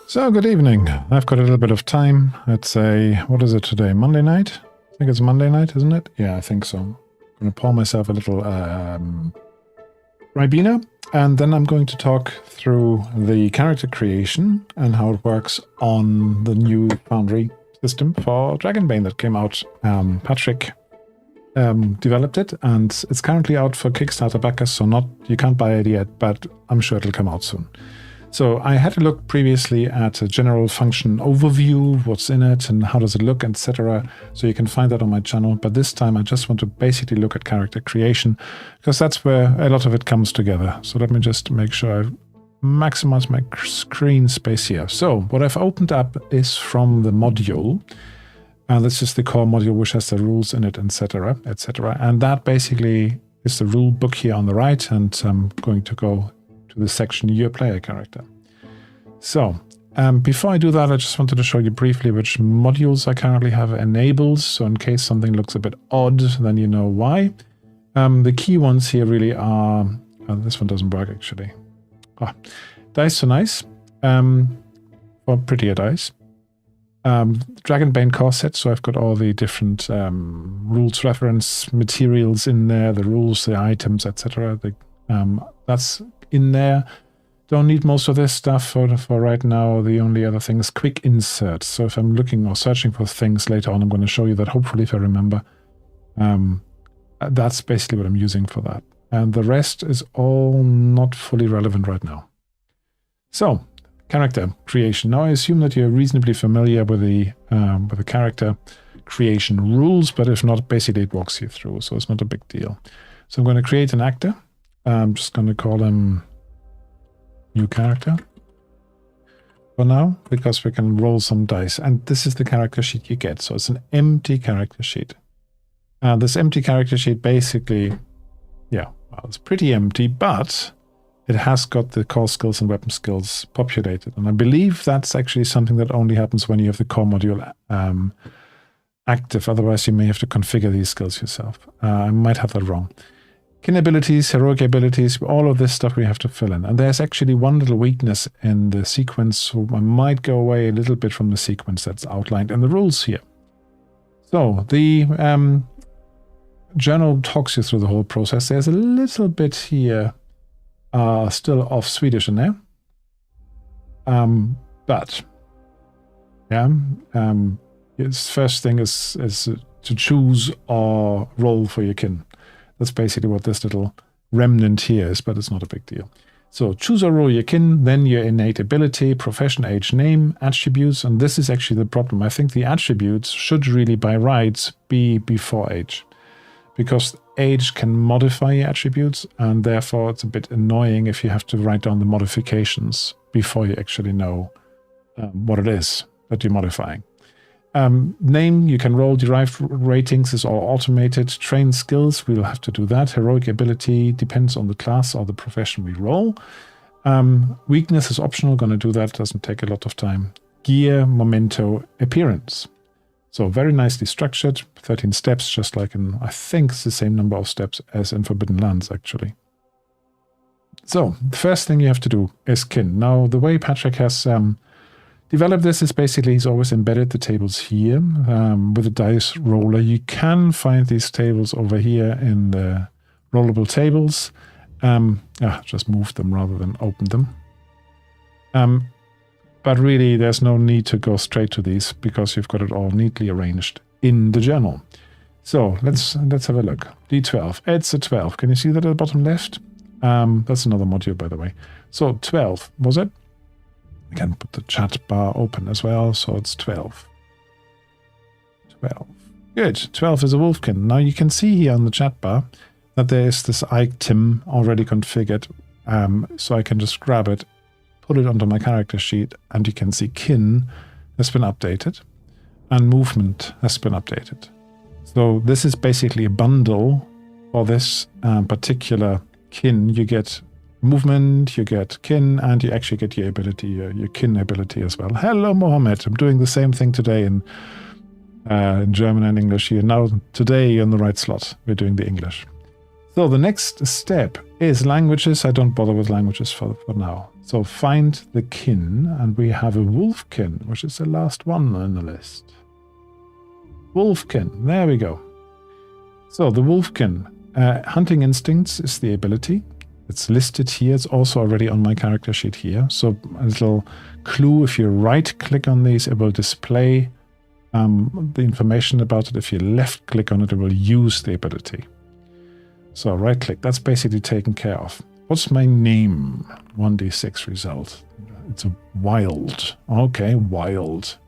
So, good evening. I've got a little bit of time. It's what is it today? Monday night? I think it's Monday night, isn't it? Yeah, I think so. I'm going to pour myself a little Ribena, and then I'm going to talk through the character creation and how it works on the new Foundry system for Dragonbane that came out. Patrik developed it, and it's currently out for Kickstarter backers, so you can't buy it yet, but I'm sure it'll come out soon. So I had to look previously at a general function overview, what's in it and how does it look, etc. So you can find that on my channel. But this time I just want to basically look at character creation, because that's where a lot of it comes together. So let me just make sure I maximize my screen space here. So what I've opened up is from the module. This is the core module, which has the rules in it, etc., etc. And that basically is the rule book here on the right. And I'm going to go to the section your player character. So before I do that, I just wanted to show you briefly which modules I currently have enabled. So in case something looks a bit odd, then you know why. The key ones here really are, this one doesn't work actually. Dice are nice, or prettier dice. Dragonbane core set, so I've got all the different rules reference materials in there, the rules, the items, etc. That's in there. Don't need most of this stuff for right now. The only other thing is quick inserts. So if I'm looking or searching for things later on, I'm going to show you that, hopefully, if I remember. That's basically what I'm using for that. And the rest is all not fully relevant right now. So, character creation. Now I assume that you're reasonably familiar with the character creation rules, but if not, basically it walks you through, so it's not a big deal. So I'm going to create an actor. I'm just going to call him new character for now, because we can roll some dice. And this is the character sheet you get. So it's an empty character sheet. This empty character sheet basically, yeah, well, it's pretty empty, but it has got the core skills and weapon skills populated. And I believe that's actually something that only happens when you have the core module active. Otherwise, you may have to configure these skills yourself. I might have that wrong. Kin abilities, heroic abilities, all of this stuff we have to fill in. And there's actually one little weakness in the sequence, so I might go away a little bit from the sequence that's outlined in the rules here. So the journal talks you through the whole process. There's a little bit here still of Swedish in there. But yeah, its first thing is to choose or roll for your kin. That's basically what this little remnant here is, but it's not a big deal. So choose or roll your kin, then your innate ability, profession, age, name, attributes, and this is actually the problem. I think the attributes should really by rights be before age, because age can modify your attributes, and therefore it's a bit annoying if you have to write down the modifications before you actually know what it is that you're modifying. Name, you can roll. Derived ratings is all automated. Train skills, we'll have to do that. Heroic ability depends on the class or the profession we roll. Weakness is optional, going to do that, doesn't take a lot of time. Gear, memento, appearance. So very nicely structured, 13 steps, just like in, I think it's the same number of steps as in Forbidden Lands, actually. So the first thing you have to do is kin. Now, the way Patrik has developed this is basically he's always embedded the tables here with a dice roller. You can find these tables over here in the rollable tables. Just move them rather than open them. But really, there's no need to go straight to these because you've got it all neatly arranged in the journal. So let's have a look. D12. It's a 12. Can you see that at the bottom left? That's another module, by the way. So 12, was it? I can put the chat bar open as well, so it's 12. 12. Good. 12 is a wolfkin. Now you can see here on the chat bar that there is this item already configured. So I can just grab it, put it onto my character sheet, and you can see kin has been updated and movement has been updated. So this is basically a bundle for this particular kin. You get movement, you get kin, and you actually get your ability, your kin ability as well. Hello, Mohammed. I'm doing the same thing today in German and English here. Now, today in the right slot, we're doing the English. So the next step is languages. I don't bother with languages for now. So find the kin, and we have a wolfkin, which is the last one on the list. Wolfkin, there we go. So the wolfkin, hunting instincts is the ability. It's listed here. It's also already on my character sheet here. So a little clue, if you right-click on these, it will display the information about it. If you left-click on it, it will use the ability. So right-click, that's basically taken care of. What's my name? 1d6 result. It's a wild. Okay, wild.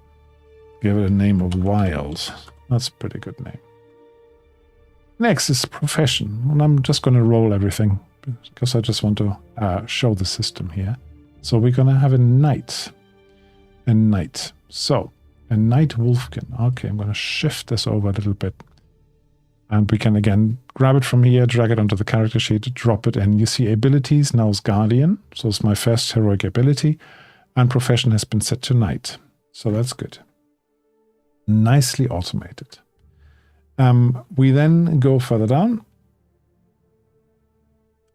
Give it a name of wild. That's a pretty good name. Next is profession. And I'm just going to roll everything because I just want to show the system here. So we're going to have a knight. A knight. So a knight wolfkin. Okay, I'm going to shift this over a little bit. And we can again grab it from here, drag it onto the character sheet, drop it in. You see abilities, now it's Guardian. So it's my first heroic ability. And profession has been set to knight. So that's good. Nicely automated. We then go further down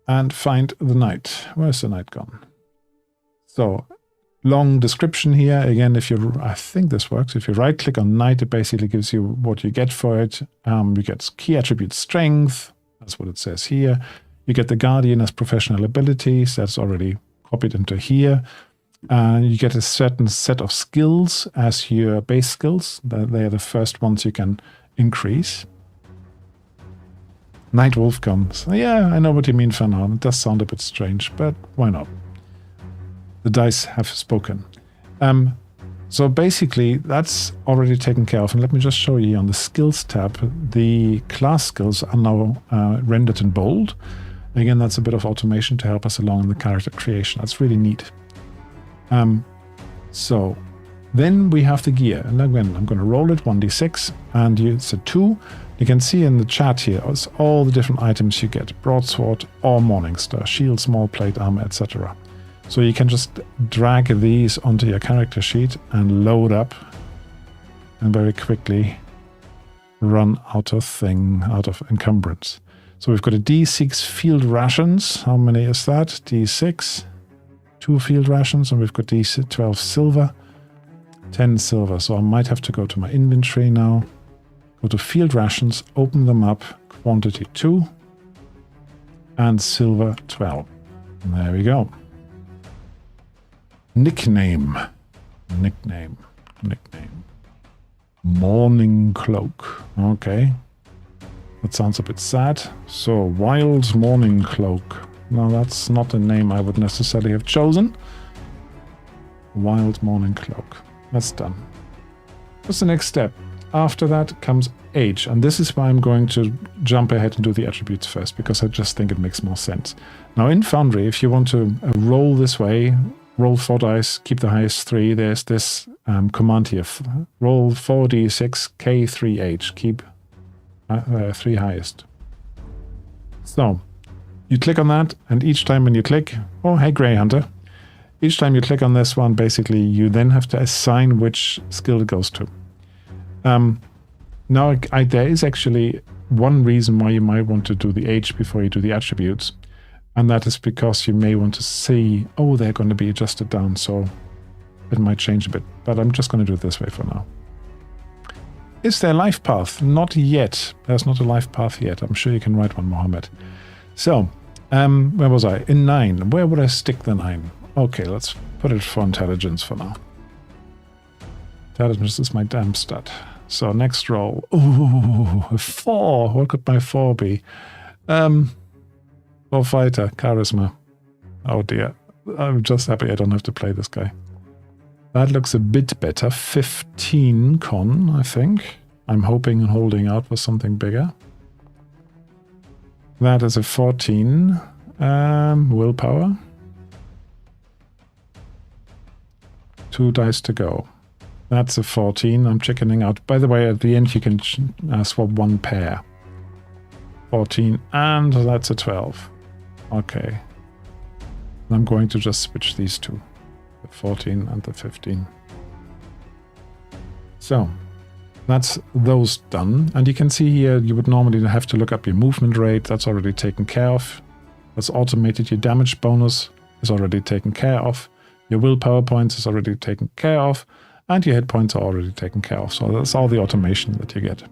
and find the knight. Where's the knight gone? So long description here. Again, if you, I think this works. If you right click on knight, it basically gives you what you get for it. You get key attribute strength. That's what it says here. You get the guardian as professional abilities. That's already copied into here. You get a certain set of skills as your base skills. They are the first ones you can increase. Night Wolf comes. Yeah, I know what you mean for now. It does sound a bit strange, but why not? The dice have spoken. So basically, that's already taken care of. And let me just show you on the skills tab, the class skills are now rendered in bold. Again, that's a bit of automation to help us along in the character creation. That's really neat. So then we have the gear. And again, I'm going to roll it 1d6 and it's a 2. You can see in the chat here, it's all the different items you get. Broadsword or Morningstar, shield, small plate, armor, etc. So you can just drag these onto your character sheet and load up and very quickly run out of encumbrance. So we've got a D6 field rations. How many is that? D6, 2 field rations, and we've got D12 silver, 10 silver. So I might have to go to my inventory now, go to field rations, open them up, quantity 2, and silver 12. And there we go. Nickname. Morning Cloak. Okay. That sounds a bit sad. So, Wild Morning Cloak. No, that's not a name I would necessarily have chosen. Wild Morning Cloak. That's done. What's the next step? After that comes age. And this is why I'm going to jump ahead and do the attributes first, because I just think it makes more sense. Now, in Foundry, if you want to roll this way, roll 4 dice, keep the highest 3. There's this command here. Roll 4d6, k3h. Keep 3 highest. So, you click on that, and each time when you click, oh, hey, Grey Hunter. Each time you click on this one, basically, you then have to assign which skill it goes to. Now, there is actually one reason why you might want to do the age before you do the attributes. And that is because you may want to see, oh, they're going to be adjusted down, so it might change a bit. But I'm just going to do it this way for now. Is there a life path? Not yet. There's not a life path yet. I'm sure you can write one, Mohammed. So, where was I? In 9. Where would I stick the 9? Okay, let's put it for intelligence for now. Intelligence is my damn stat. So, next roll. Ooh, a 4. What could my 4 be? Or fighter, charisma. Oh dear. I'm just happy I don't have to play this guy. That looks a bit better. 15 con, I think. I'm hoping and holding out for something bigger. That is a 14. Willpower. 2 dice to go. That's a 14. I'm chickening out. By the way, at the end you can swap 1 pair. 14. And that's a 12. Okay. I'm going to just switch these two. The 14 and the 15. So, that's those done. And you can see here, you would normally have to look up your movement rate. That's already taken care of. That's automated. Your damage bonus is already taken care of. Your willpower points is already taken care of. And your hit points are already taken care of. So that's all the automation that you get.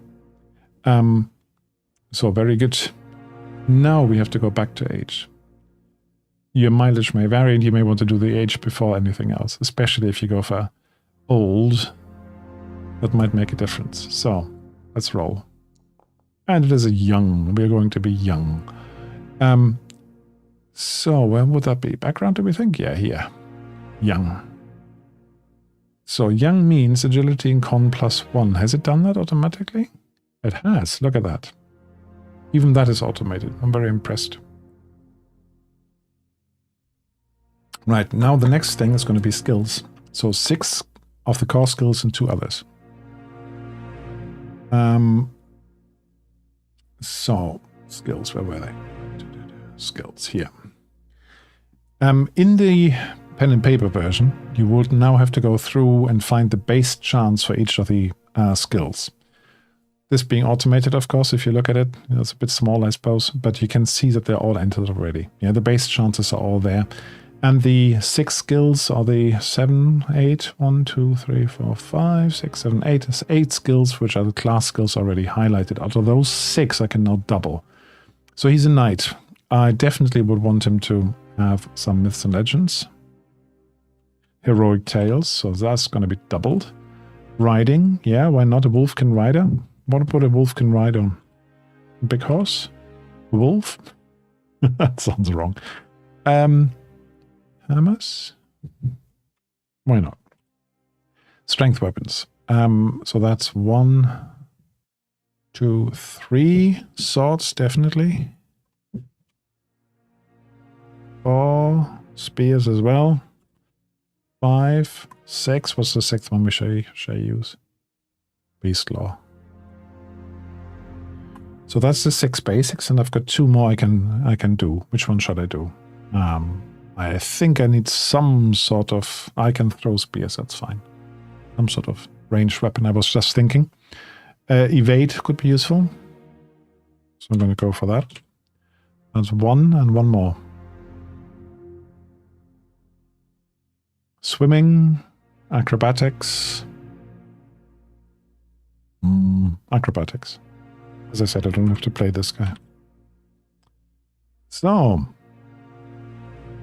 So very good. Now we have to go back to age. Your mileage may vary, and you may want to do the age before anything else, especially if you go for old. That might make a difference. So let's roll. And it is a young. We're going to be young. So where would that be? Background, do we think? Yeah, here. Young. So young means agility and con +1. Has it done that automatically? It has. Look at that. Even that is automated. I'm very impressed. Right, now the next thing is going to be skills. So 6 of the core skills and 2 others. So, skills, where were they? Skills, here. In the pen and paper version, you would now have to go through and find the base chance for each of the skills. This being automated, of course, if you look at it, it's a bit small, I suppose, but you can see that they're all entered already. Yeah, the base chances are all there. And the 6 skills are the 7, 8, 1, 2, 3, 4, 5, 6, 7, 8. There's 8 skills, which are the class skills already highlighted. Out of those 6, I can now double. So he's a knight. I definitely would want him to have some myths and legends. Heroic tales, so that's going to be doubled. Riding, yeah, why not? A wolfkin rider. What about a wolfkin ride on? A big horse? A wolf? That sounds wrong. Hammers? Why not? Strength weapons. So that's 1, 2, 3 swords, definitely. 4 spears as well. 5, 6. What's the 6th one we shall use? Beast Law. So that's the 6 basics, and I've got 2 more I can do. Which one should I do? I think I need some sort of... I can throw spears, that's fine. Some sort of ranged weapon, I was just thinking. Evade could be useful. So I'm going to go for that. That's 1 and 1 more. Swimming, acrobatics. Acrobatics. As I said, I don't have to play this guy. So,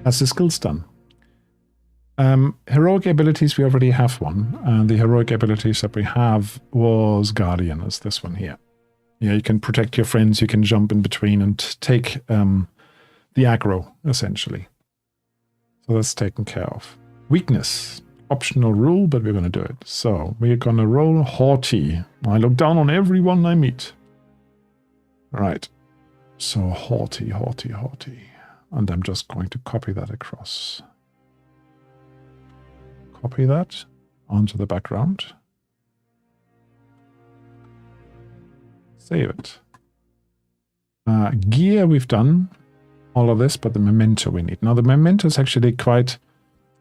that's the skills done. Heroic abilities, we already have one. And the heroic abilities that we have was Guardian, as this one here. Yeah, you can protect your friends, you can jump in between and take the aggro, essentially. So that's taken care of. Weakness. Optional rule, but we're going to do it. So, we're going to roll haughty. I look down on everyone I meet. Right. So, haughty, haughty, haughty. And I'm just going to copy that across. Copy that onto the background. Save it. Gear, we've done all of this, but the memento we need. Now, the memento is actually quite...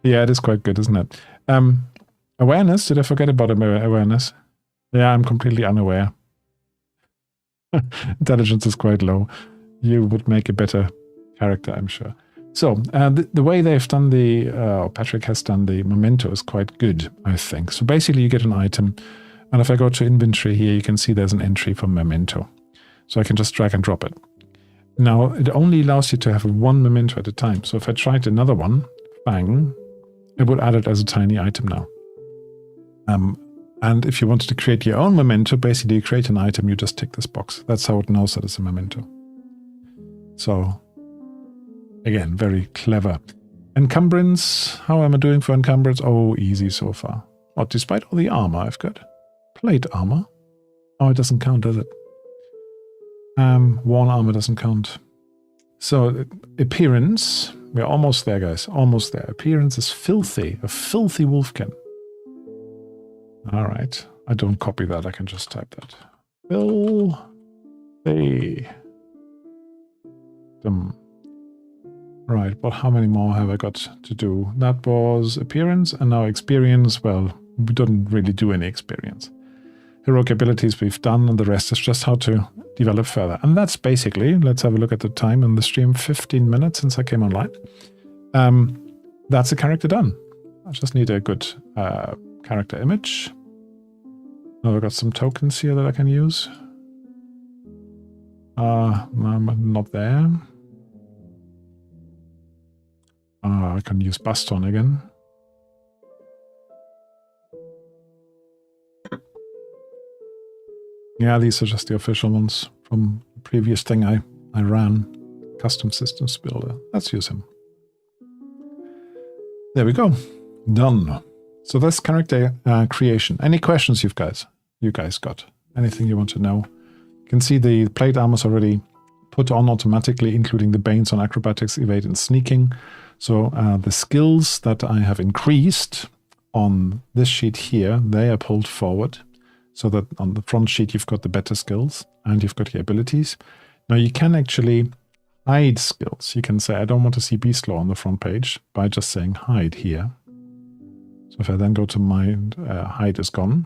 Yeah, it is quite good, isn't it? Awareness, did I forget about awareness? Yeah, I'm completely unaware. Intelligence is quite low. You would make a better character, I'm sure. So, the way they've done or Patrik has done the memento is quite good, I think. So basically you get an item, and if I go to inventory here, you can see there's an entry for memento. So I can just drag and drop it. Now, it only allows you to have 1 memento at a time. So if I tried another one, bang, it would add it as a tiny item now. And if you wanted to create your own memento, basically you create an item, you just tick this box. That's how it knows that it's a memento. So, again, very clever. Encumbrance, how am I doing for encumbrance? Oh, easy so far. Oh, despite all the armor I've got. Plate armor. Oh, it doesn't count, does it? Worn armor doesn't count. So, appearance. We're almost there, guys. Almost there. Appearance is filthy. A filthy wolfkin. All right. I don't copy that. I can just type that. Filthy. Right. But how many more have I got to do? That was appearance. And now experience. Well, we don't really do any experience. Heroic abilities we've done. And the rest is just how to develop further. And that's basically, let's have a look at the time on the stream. 15 minutes since I came online. That's a character done. I just need a good character image. Now I've got some tokens here that I can use. No, not there. I can use Baston again. Yeah, these are just the official ones from the previous thing I ran. Custom Systems Builder. Let's use him. There we go. Done. So that's character creation. Any questions you guys got? Anything you want to know? You can see the plate armor's already put on automatically, including the Banes on Acrobatics, Evade, and Sneaking. So the skills that I have increased on this sheet here, they are pulled forward. So that on the front sheet, you've got the better skills and you've got your abilities. Now you can actually hide skills. You can say, I don't want to see Beast Law on the front page by just saying hide here. So if I then go to my hide is gone.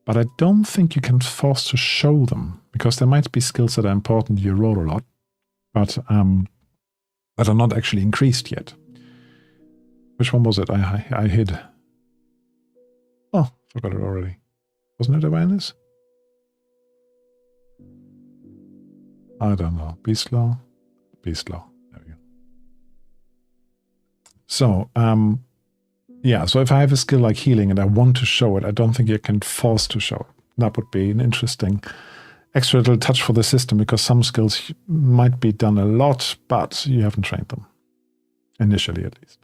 But I don't think you can force to show them because there might be skills that are important. You roll a lot, but that are not actually increased yet. Which one was it I hid? Oh, forgot it already. Wasn't it awareness? I don't know. Beast Law. Beast Law. There we go. So, yeah, so if I have a skill like healing and I want to show it, I don't think you can force to show it. That would be an interesting extra little touch for the system because some skills might be done a lot, but you haven't trained them. Initially, at least.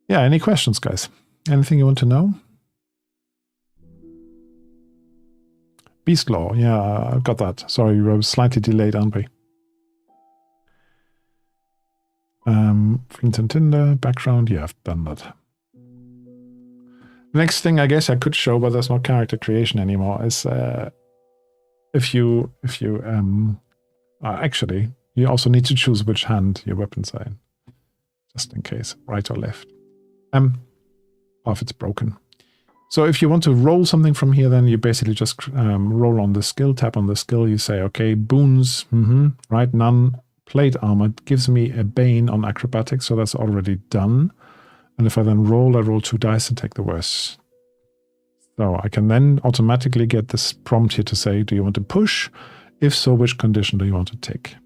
Yeah, any questions, guys? Anything you want to know? Beast Law, yeah, I've got that. Sorry, we were slightly delayed, aren't we? Flint and Tinder, background, yeah, I've done that. Next thing I guess I could show, but there's no character creation anymore, is actually, you also need to choose which hand your weapons are in. Just in case, right or left. Or if it's broken. So if you want to roll something from here, then you basically just roll on the skill, tap on the skill, you say, okay, boons, right, none, plate armor gives me a Bane on Acrobatics, so that's already done. And if I then roll, I roll 2 dice and take the worst. So I can then automatically get this prompt here to say, do you want to push? If so, which condition do you want to take?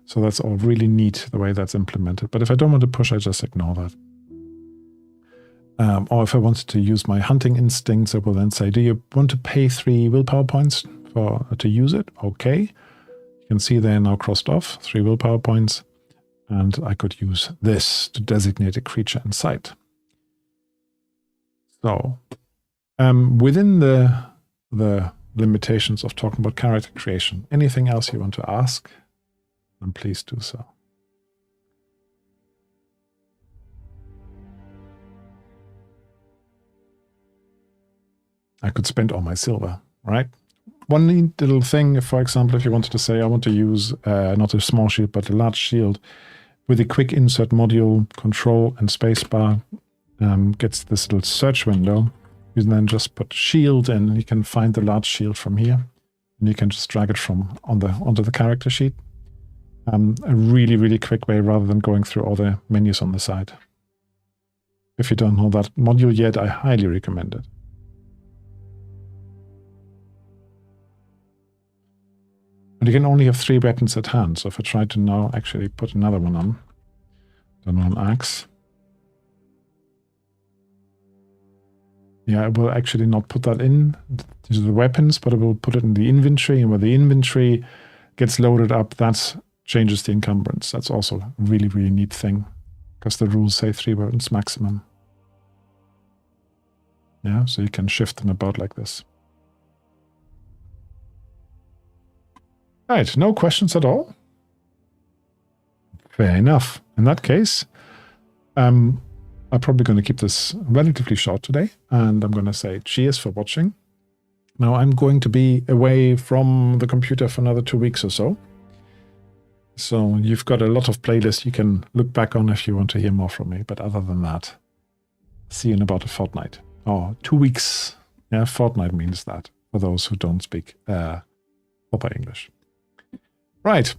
So that's all really neat, the way that's implemented. But if I don't want to push, I just ignore that. Or if I wanted to use my hunting instincts, I will then say, do you want to pay 3 willpower points to use it? Okay. You can see they're now crossed off, 3 willpower points. And I could use this to designate a creature in sight. So within the limitations of talking about character creation, anything else you want to ask, then please do so. I could spend all my silver, right? One neat little thing, for example, if you wanted to say, I want to use not a small shield, but a large shield, with a quick insert module, control and spacebar gets this little search window. You can then just put shield in, and you can find the large shield from here. And you can just drag it from onto the character sheet. A really, really quick way rather than going through all the menus on the side. If you don't know that module yet, I highly recommend it. And you can only have 3 weapons at hand. So if I try to now actually put another one on, then on axe. Yeah, I will actually not put that in. These are the weapons, but I will put it in the inventory. And when the inventory gets loaded up, that changes the encumbrance. That's also a really, really neat thing. Because the rules say 3 weapons maximum. Yeah, so you can shift them about like this. Right, no questions at all? Fair enough. In that case, I'm probably going to keep this relatively short today, and I'm going to say cheers for watching. Now I'm going to be away from the computer for another 2 weeks or so. So you've got a lot of playlists you can look back on if you want to hear more from me. But other than that, see you in about a fortnight. Oh, 2 weeks. Yeah, fortnight means that for those who don't speak proper English. Right.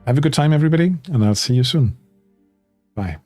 Have a good time, everybody, and I'll see you soon. Bye.